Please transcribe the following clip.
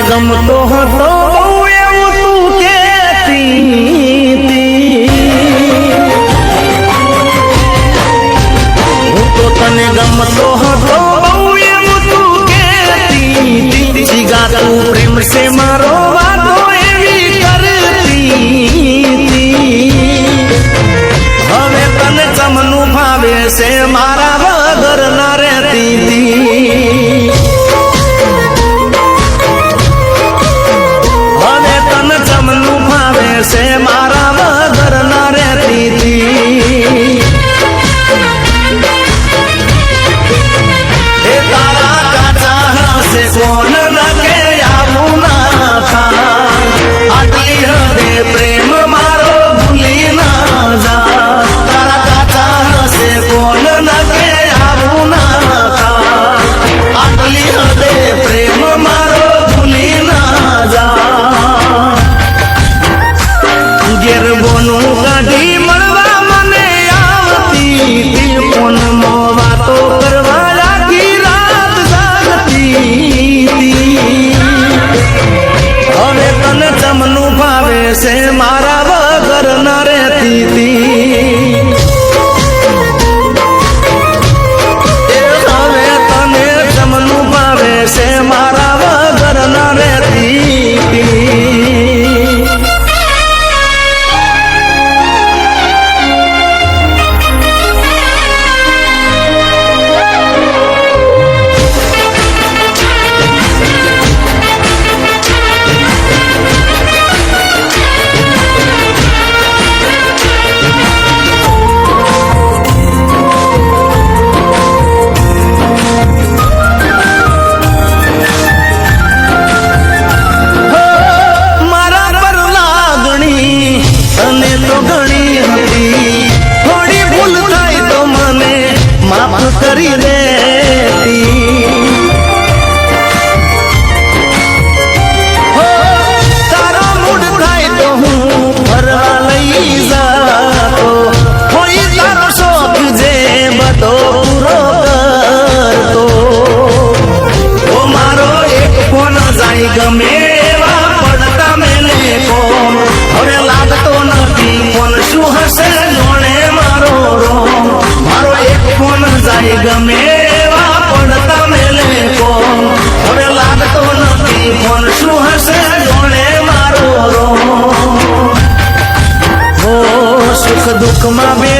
ગમતો હતો એવું તું કેતી, હું તો તને ગમતો હતો એવું તું કેતી, જીગા તું પ્રેમ સે મારો વાતો એવી કરતી, હવે તને ચમનું ભાવે છે મારા વગર ના રહેતી, से मारा वगर न रहती थी, तारा काचा से कौन न के आबू ना था, आटली हृदय प्रेम मारो भूली ना जा, तारा काचा से कौन न के आबू ना था, आटली हृदय प्रेम मारो भूली ना जा, ગેરબોનું કાઢી મળવા મને આવતી, ફોનમાં વાતો કરવા રાખી રાત જાગતી, હવે તને ચમનું ભાવે છે મારા વગર ન રહેતી, હવે તને ચમનું ભાવે છે મારા વગર ન રહેતી, કરી દેતી, તારો મૂડ થાય તો હું ફરવા લઈ જાતો, હોય તારો શોખ જે બધો પૂરો કરતો, ઓ મારો એક ફોન જાય ગમે એવા પડતા મેલે ફોન, હવે લાગતો નથી ફોન શું હશે જોણે મારો રોમ, મારો એક ફોન જાય ગમે એવા પડતા મેલે ફોન, હવે લાગતો નથી ફોન શું હશે જોણે મારો રોમ, હો સુખ દુઃખમાં બે